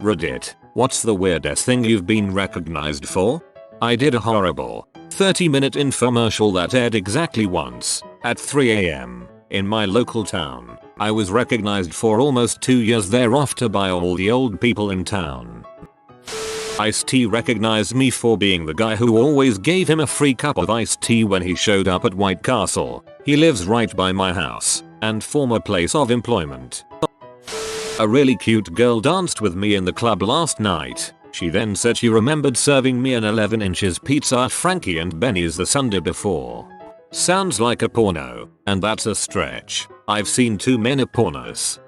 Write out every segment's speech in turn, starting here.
Reddit, what's the weirdest thing you've been recognized for? I did a horrible 30-minute infomercial that aired exactly once at 3 AM in my local town. I was recognized for almost 2 years thereafter by all the old people in town. Ice-T recognized me for being the guy who always gave him a free cup of iced tea when he showed up at White Castle. He lives right by my house and former place of employment. A really cute girl danced with me in the club last night. She then said she remembered serving me an 11 inches pizza at Frankie and Benny's the Sunday before. Sounds like a porno, and that's a stretch. I've seen too many pornos.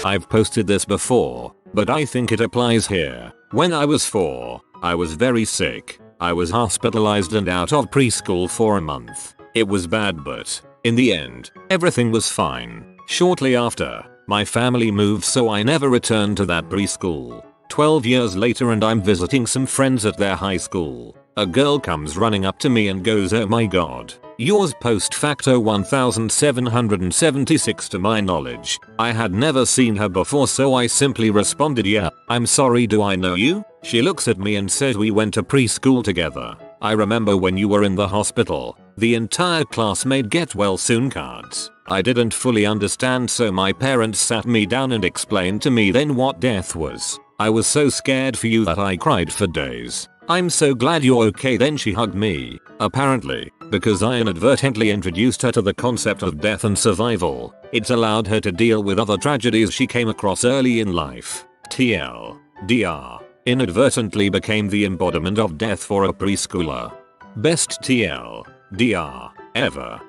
I've posted this before, but I think it applies here. When I was 4, I was very sick. I was hospitalized and out of preschool for a month. It was bad, but in the end, everything was fine. Shortly after, my family moved, so I never returned to that preschool. 12 years later and I'm visiting some friends at their high school. A girl comes running up to me and goes, "Oh my god, yours post facto 1776 to my knowledge." I had never seen her before, so I simply responded, "Yeah, I'm sorry, do I know you?" She looks at me and says, "We went to preschool together. I remember when you were in the hospital. The entire class made get well soon cards." I didn't fully understand, so my parents sat me down and explained to me then what death was. I was so scared for you that I cried for days. "I'm so glad you're okay." Then she hugged me. Apparently, because I inadvertently introduced her to the concept of death and survival, it's allowed her to deal with other tragedies she came across early in life. TLDR. Inadvertently became the embodiment of death for a preschooler. Best TLDR ever.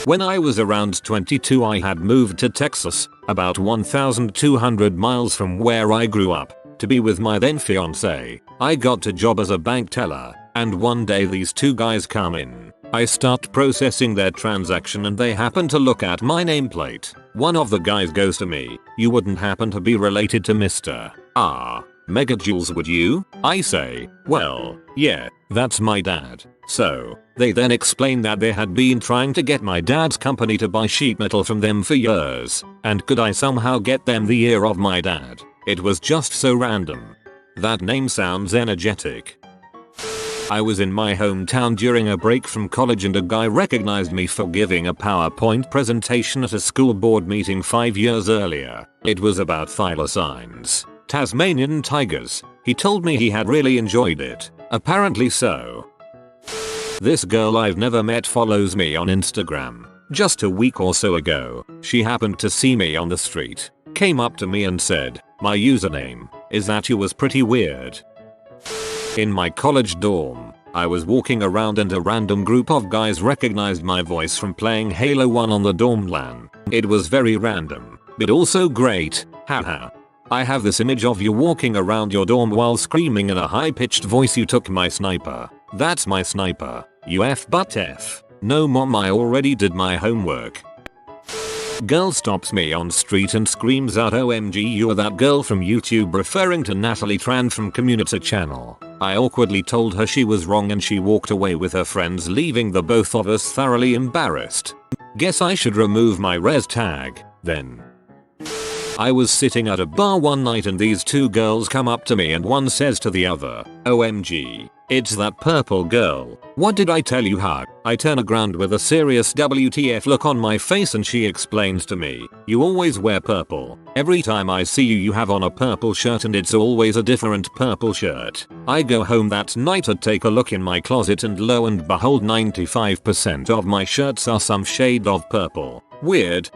When I was around 22, I had moved to Texas, about 1,200 miles from where I grew up, to be with my then fiance. I got a job as a bank teller, and one day these two guys come in. I start processing their transaction and they happen to look at my nameplate. One of the guys goes to me, "You wouldn't happen to be related to Mr. R. Megajoules, would you?" I say, "Well, yeah, that's my dad." So, they then explain that they had been trying to get my dad's company to buy sheet metal from them for years, and could I somehow get them the ear of my dad. It was just so random. That name sounds energetic. I was in my hometown during a break from college and a guy recognized me for giving a PowerPoint presentation at a school board meeting 5 years earlier. It was about thylacines, Tasmanian tigers. He told me he had really enjoyed it. Apparently so. This girl I've never met follows me on Instagram. Just a week or so ago, she happened to see me on the street, came up to me and said, "My username is that you was pretty weird." In my college dorm, I was walking around and a random group of guys recognized my voice from playing Halo 1 on the dorm LAN. It was very random, but also great, haha. I have this image of you walking around your dorm while screaming in a high-pitched voice, "You took my sniper." That's my sniper. You F but F. No mom, I already did my homework. Girl stops me on street and screams out, "OMG, you're that girl from YouTube," referring to Natalie Tran from Community Channel. I awkwardly told her she was wrong and she walked away with her friends, leaving the both of us thoroughly embarrassed. Guess I should remove my res tag, then. I was sitting at a bar one night and these two girls come up to me and one says to the other, "OMG, it's that purple girl. What did I tell you, huh?" I turn around with a serious WTF look on my face and she explains to me, "You always wear purple. Every time I see you, you have on a purple shirt and it's always a different purple shirt." I go home that night to take a look in my closet and lo and behold, 95% of my shirts are some shade of purple. Weird.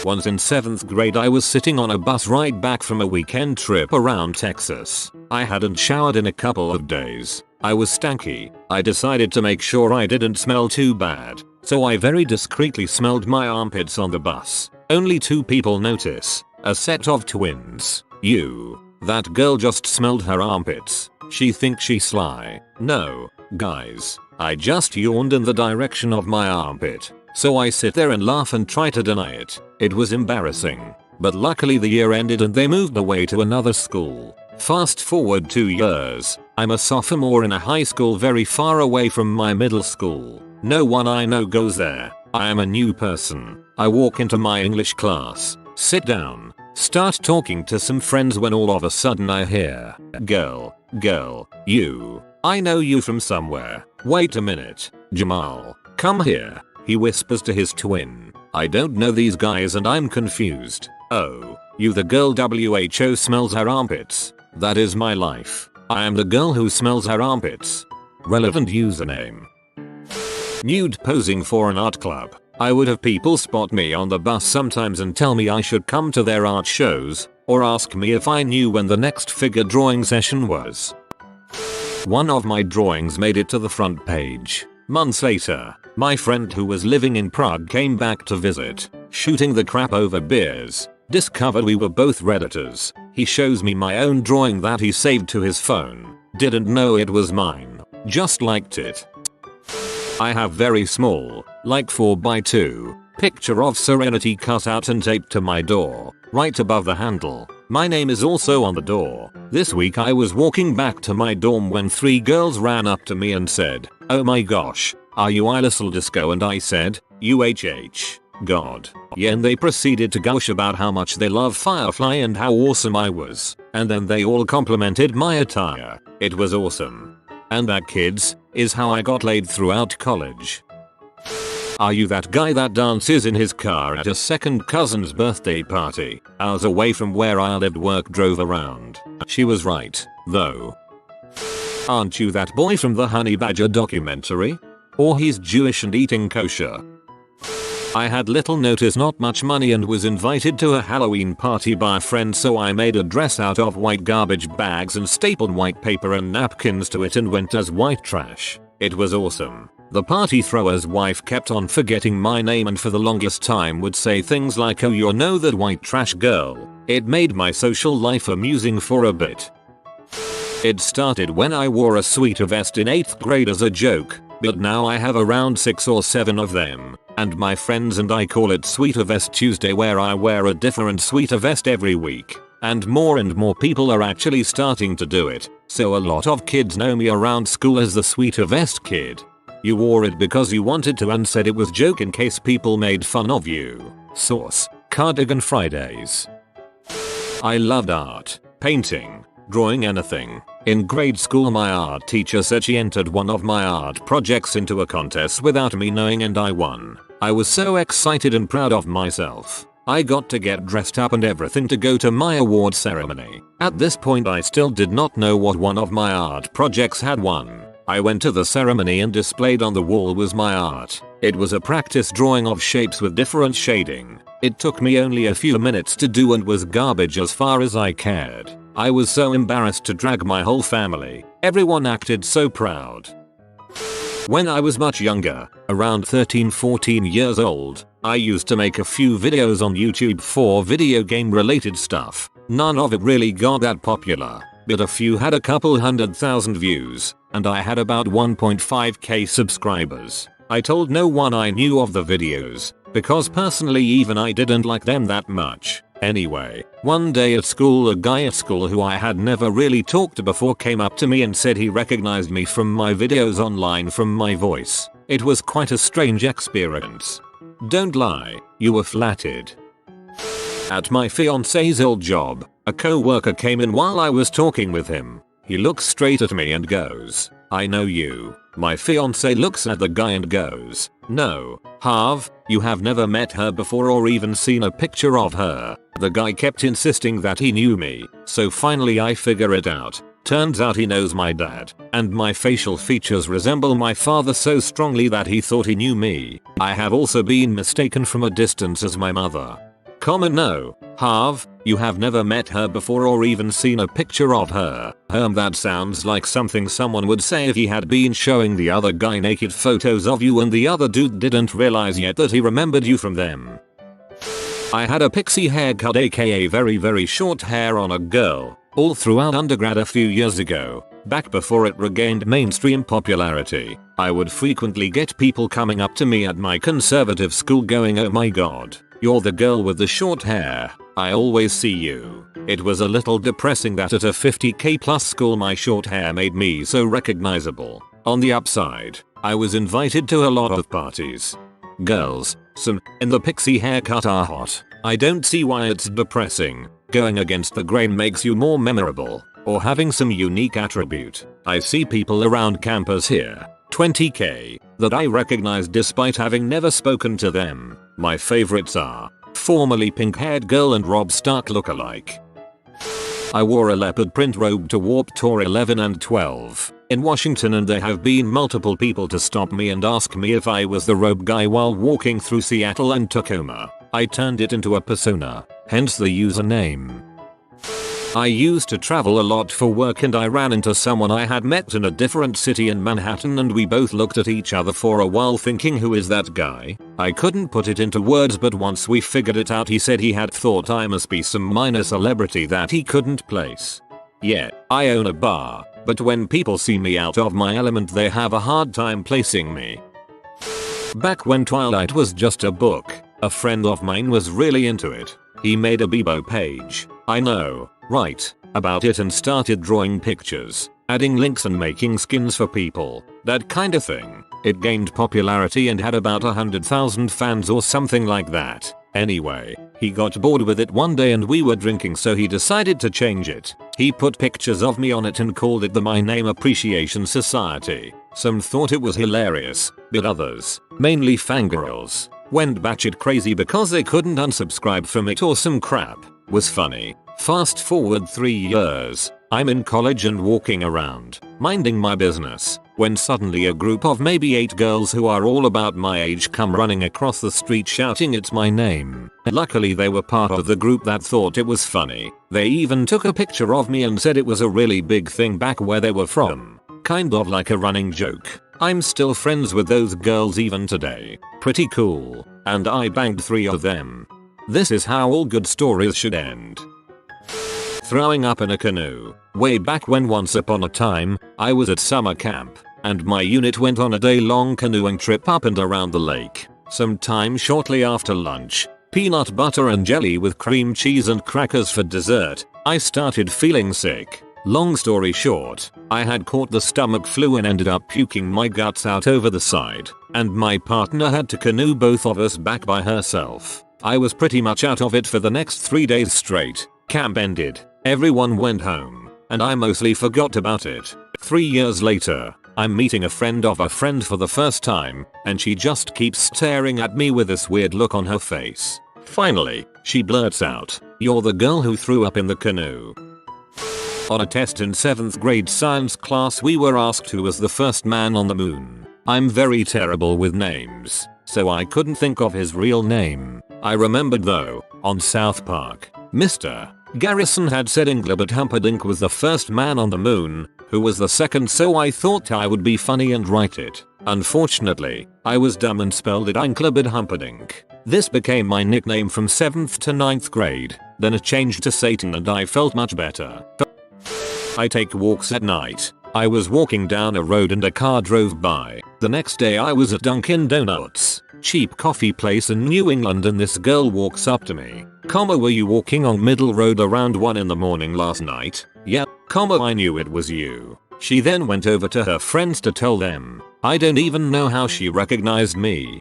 Once in 7th grade, I was sitting on a bus ride back from a weekend trip around Texas. I hadn't showered in a couple of days. I was stanky. I decided to make sure I didn't smell too bad, so I very discreetly smelled my armpits on the bus. Only 2 people notice. A set of twins. That girl just smelled her armpits. She thinks she's sly. No, guys. I just yawned in the direction of my armpit. So I sit there and laugh and try to deny it. It was embarrassing. But luckily the year ended and they moved away to another school. Fast forward 2 years. I'm a sophomore in a high school very far away from my middle school. No one I know goes there. I am a new person. I walk into my English class, sit down, Start talking to some friends when all of a sudden I hear, girl, you. I know you from somewhere. Wait a minute. Jamal, come here. He whispers to his twin. I don't know these guys and I'm confused. Oh, you the girl who smells her armpits. That is my life. I am the girl who smells her armpits. Relevant username. Nude posing for an art club. I would have people spot me on the bus sometimes and tell me I should come to their art shows, or ask me if I knew when the next figure drawing session was. One of my drawings made it to the front page. Months later, my friend who was living in Prague came back to visit, shooting the crap over beers. Discovered we were both Redditors. He shows me my own drawing that he saved to his phone. Didn't know it was mine. Just liked it. I have very small, like 4x2, picture of Serenity cut out and taped to my door, right above the handle. My name is also on the door. This week I was walking back to my dorm when 3 girls ran up to me and said, "Oh my gosh, are you Ilisal Disco?" And I said, UHH. God. Yeah, and they proceeded to gush about how much they love Firefly and how awesome I was. And then they all complimented my attire. It was awesome. And that, kids, is how I got laid throughout college. Are you that guy that dances in his car at a second cousin's birthday party? Hours away from where I lived, work drove around. She was right, though. Aren't you that boy from the Honey Badger documentary? Or he's Jewish and eating kosher? I had little notice, not much money, and was invited to a Halloween party by a friend, so I made a dress out of white garbage bags and stapled white paper and napkins to it and went as white trash. It was awesome. The party thrower's wife kept on forgetting my name and for the longest time would say things like, "Oh, you know that white trash girl." It made my social life amusing for a bit. It started when I wore a sweater vest in 8th grade as a joke, but now I have around 6 or 7 of them. And my friends and I call it Sweater Vest Tuesday, where I wear a different sweater vest every week. And more people are actually starting to do it, so a lot of kids know me around school as the Sweater Vest Kid. You wore it because you wanted to and said it was joke in case people made fun of you. Source: Cardigan Fridays. I loved art, painting, drawing, anything. In grade school my art teacher said she entered one of my art projects into a contest without me knowing and I won. I was so excited and proud of myself. I got to get dressed up and everything to go to my award ceremony. At this point I still did not know what one of my art projects had won. I went to the ceremony and displayed on the wall was my art. It was a practice drawing of shapes with different shading. It took me only a few minutes to do and was garbage as far as I cared. I was so embarrassed to drag my whole family. Everyone acted so proud. When I was much younger, around 13-14 years old, I used to make a few videos on YouTube for video game related stuff. None of it really got that popular, but a few had a couple 100,000 views, and I had about 1.5k subscribers. I told no one I knew of the videos, because personally even I didn't like them that much. Anyway, one day at school a guy at school who I had never really talked to before came up to me and said he recognized me from my videos online from my voice. It was quite a strange experience. Don't lie, you were flattered. At my fiance's old job, a co-worker came in while I was talking with him. He looks straight at me and goes, "I know you." My fiance looks at the guy and goes, "No, Harv, you have never met her before or even seen a picture of her." The guy kept insisting that he knew me, so finally I figure it out. Turns out he knows my dad, and my facial features resemble my father so strongly that he thought he knew me. I have also been mistaken from a distance as my mother. Comment: no, Harv, you have never met her before or even seen a picture of her. That sounds like something someone would say if he had been showing the other guy naked photos of you and the other dude didn't realize yet that he remembered you from them. I had a pixie haircut, aka very short hair, on a girl all throughout undergrad a few years ago, back before it regained mainstream popularity. I would frequently get people coming up to me at my conservative school going, "Oh my god, you're the girl with the short hair. I always see you." It was a little depressing that at a 50k plus school my short hair made me so recognizable. On the upside, I was invited to a lot of parties. Girls, some in the pixie haircut are hot. I don't see why it's depressing. Going against the grain makes you more memorable, or having some unique attribute. I see people around campus here, 20k, that I recognize despite having never spoken to them. My favorites are formerly pink-haired girl and Rob Stark lookalike. I wore a leopard print robe to Warped Tour 11 and 12 in Washington, and there have been multiple people to stop me and ask me if I was the robe guy while walking through Seattle and Tacoma. I turned it into a persona, hence the username. I used to travel a lot for work, and I ran into someone I had met in a different city in Manhattan, and we both looked at each other for a while thinking, who is that guy? I couldn't put it into words, but once we figured it out, he said he had thought I must be some minor celebrity that he couldn't place. Yeah, I own a bar, but when people see me out of my element they have a hard time placing me. Back when Twilight was just a book, a friend of mine was really into it. He made a Bebo page, I know, right, about it, and started drawing pictures, adding links and making skins for people, that kind of thing. It gained popularity and had about 100,000 fans or something like that. Anyway, he got bored with it one day and we were drinking, so he decided to change it. He put pictures of me on it and called it the My Name Appreciation Society. Some thought it was hilarious, but others, mainly fangirls, went batshit crazy because they couldn't unsubscribe from it or some crap was funny. Fast forward 3 years, I'm in college and walking around, minding my business, when suddenly a group of maybe 8 girls who are all about my age come running across the street shouting it's my name. Luckily they were part of the group that thought it was funny. They even took a picture of me and said it was a really big thing back where they were from. Kind of like a running joke. I'm still friends with those girls even today. Pretty cool. And I banged 3 of them. This is how all good stories should end. Throwing up in a canoe. Way back when, once upon a time, I was at summer camp, and my unit went on a day-long canoeing trip up and around the lake. Sometime shortly after lunch, peanut butter and jelly with cream cheese and crackers for dessert, I started feeling sick. Long story short, I had caught the stomach flu and ended up puking my guts out over the side, and my partner had to canoe both of us back by herself. I was pretty much out of it for the next 3 days straight. Camp ended, everyone went home, and I mostly forgot about it. 3 years later, I'm meeting a friend of a friend for the first time, and she just keeps staring at me with this weird look on her face. Finally, she blurts out, "You're the girl who threw up in the canoe." On a test in 7th grade science class, we were asked who was the first man on the moon. I'm very terrible with names, so I couldn't think of his real name. I remembered though, on South Park, Mr. Garrison had said Englebert Humperdinck was the first man on the moon, who was the second, so I thought I would be funny and write it. Unfortunately, I was dumb and spelled it Englebert Humperdinck. This became my nickname from 7th to 9th grade, then it changed to Satan and I felt much better. I take walks at night. I was walking down a road and a car drove by. The next day I was at Dunkin' Donuts, cheap coffee place in New England, and this girl walks up to me. Were you walking on Middle Road around 1 in the morning last night? Yeah, I knew it was you. She then went over to her friends to tell them. I don't even know how she recognized me.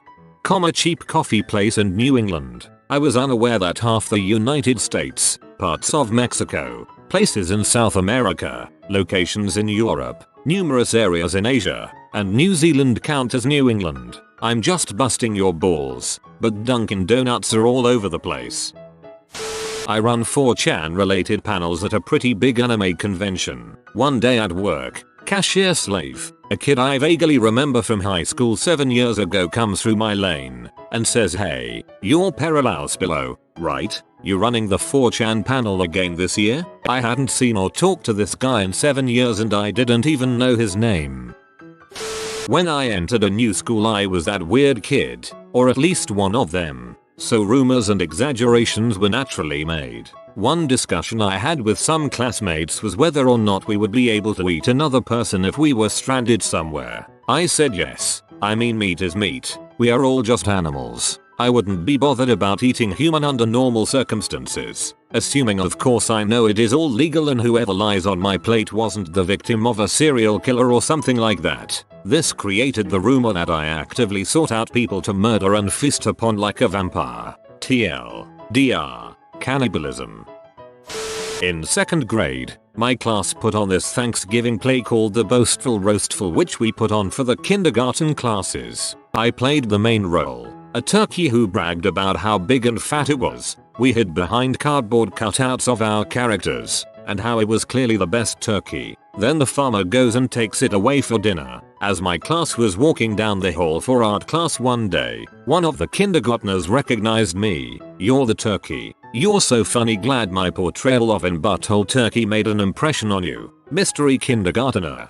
Cheap coffee place in New England. I was unaware that half the United States, parts of Mexico, places in South America, locations in Europe, numerous areas in Asia, and New Zealand count as New England. I'm just busting your balls, but Dunkin' Donuts are all over the place. I run 4chan related panels at a pretty big anime convention. One day at work, cashier slave, a kid I vaguely remember from high school 7 years ago, comes through my lane and says, "Hey, you're Paralaus below, right? You running the 4chan panel again this year?" I hadn't seen or talked to this guy in 7 years and I didn't even know his name. When I entered a new school I was that weird kid, or at least one of them, so rumors and exaggerations were naturally made. One discussion I had with some classmates was whether or not we would be able to eat another person if we were stranded somewhere. I said yes. I mean, meat is meat. We are all just animals. I wouldn't be bothered about eating human under normal circumstances. Assuming of course I know it is all legal and whoever lies on my plate wasn't the victim of a serial killer or something like that. This created the rumor that I actively sought out people to murder and feast upon like a vampire. TL. Dr. Cannibalism. In 2nd grade, my class put on this Thanksgiving play called The Boastful Roastful, which we put on for the kindergarten classes. I played the main role, a turkey who bragged about how big and fat it was. We hid behind cardboard cutouts of our characters, and how it was clearly the best turkey. Then the farmer goes and takes it away for dinner. As my class was walking down the hall for art class one day, one of the kindergartners recognized me. "You're the turkey. You're so funny, glad my portrayal of an butthole turkey made an impression on you, mystery kindergartner."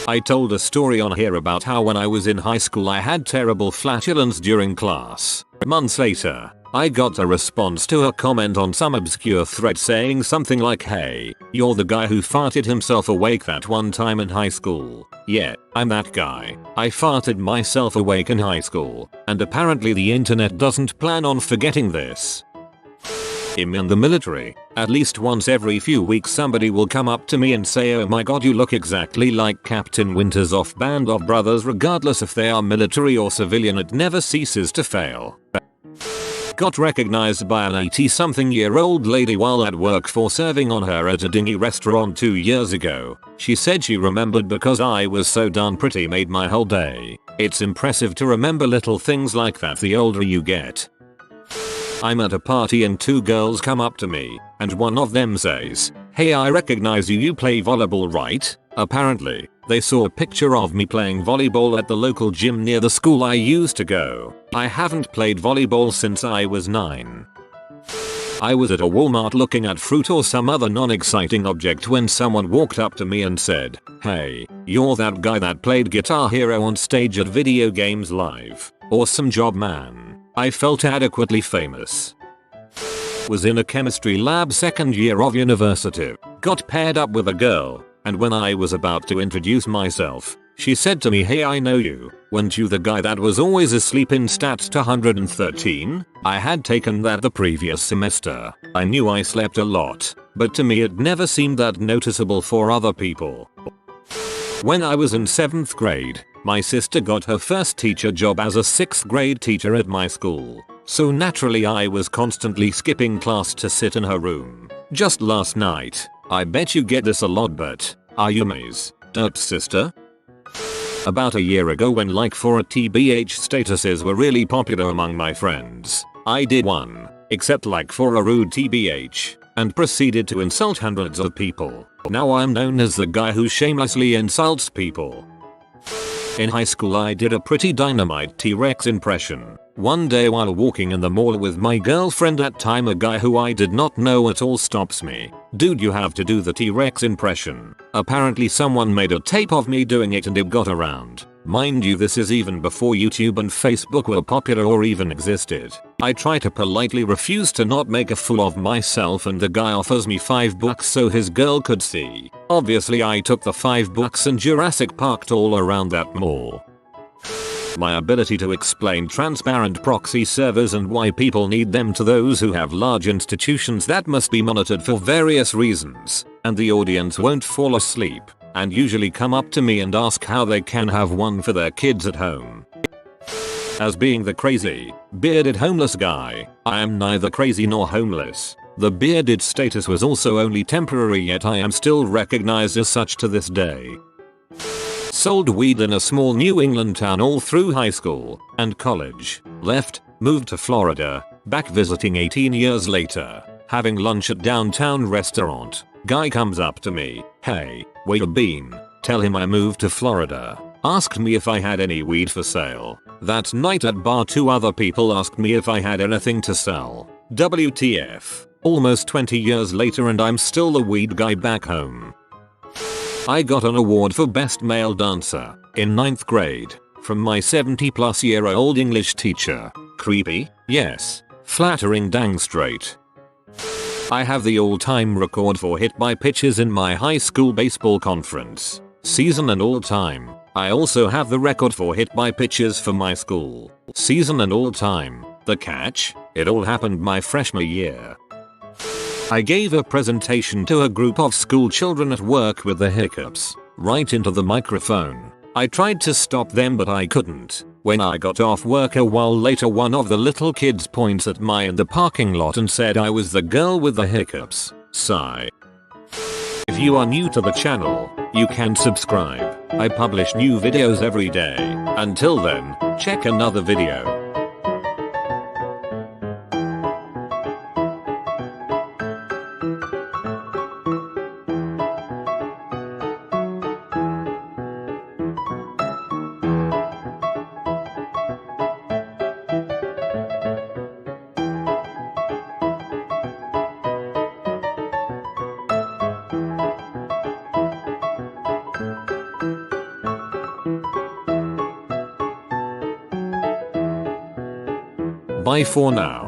I told a story on here about how when I was in high school I had terrible flatulence during class. Months later, I got a response to a comment on some obscure thread saying something like, "Hey, you're the guy who farted himself awake that one time in high school." Yeah, I'm that guy. I farted myself awake in high school, and apparently the internet doesn't plan on forgetting this. I'm in the military. At least once every few weeks somebody will come up to me and say, "Oh my god, you look exactly like Captain Winters off Band of Brothers." Regardless if they are military or civilian, it never ceases to fail. Got recognized by an 80-something-year-old lady while at work for serving on her at a dingy restaurant 2 years ago. She said she remembered because I was so darn pretty, made my whole day. It's impressive to remember little things like that the older you get. I'm at a party and 2 girls come up to me, and one of them says, "Hey, I recognize you, you play volleyball, right?" Apparently, they saw a picture of me playing volleyball at the local gym near the school I used to go. I haven't played volleyball since I was 9. I was at a Walmart looking at fruit or some other non-exciting object when someone walked up to me and said, "Hey, you're that guy that played Guitar Hero on stage at Video Games Live. Awesome job, man." I felt adequately famous. Was in a chemistry lab 2nd year of university. Got paired up with a girl, and when I was about to introduce myself, she said to me, "Hey, I know you. Weren't you the guy that was always asleep in stats 213? I had taken that the previous semester. I knew I slept a lot, but to me it never seemed that noticeable for other people." When I was in 7th grade, my sister got her first teacher job as a 6th grade teacher at my school. So naturally I was constantly skipping class to sit in her room. Just last night, I bet you get this a lot, but are you amazed? Derp sister? About a year ago when like for a TBH statuses were really popular among my friends, I did one, except like for a rude TBH, and proceeded to insult hundreds of people. Now I'm known as the guy who shamelessly insults people. In high school I did a pretty dynamite T-Rex impression. One day while walking in the mall with my girlfriend at time, a guy who I did not know at all stops me. "Dude, you have to do the T-Rex impression." Apparently someone made a tape of me doing it and it got around. Mind you, this is even before YouTube and Facebook were popular or even existed. I try to politely refuse to not make a fool of myself, and the guy offers me $5 so his girl could see. Obviously I took the $5 and Jurassic Parked all around that mall. My ability to explain transparent proxy servers and why people need them to those who have large institutions that must be monitored for various reasons, and the audience won't fall asleep, and usually come up to me and ask how they can have one for their kids at home. As being the crazy, bearded homeless guy, I am neither crazy nor homeless. The bearded status was also only temporary, yet I am still recognized as such to this day. Sold weed in a small New England town all through high school and college. Left, moved to Florida, back visiting 18 years later. Having lunch at downtown restaurant. Guy comes up to me, "Hey, where you been?" Tell him I moved to Florida. Asked me if I had any weed for sale. That night at bar 2 other people asked me if I had anything to sell. WTF. Almost 20 years later and I'm still the weed guy back home. I got an award for best male dancer in 9th grade from my 70-plus-year-old English teacher. Creepy? Yes. Flattering, dang straight. I have the all-time record for hit by pitches in my high school baseball conference season and all-time. I also have the record for hit by pitches for my school season and all-time. The catch? It all happened my freshman year. I gave a presentation to a group of school children at work with the hiccups. Right into the microphone. I tried to stop them but I couldn't. When I got off work a while later, one of the little kids points at me in the parking lot and said I was the girl with the hiccups. Sigh. If you are new to the channel, you can subscribe. I publish new videos every day. Until then, check another video. Bye for now.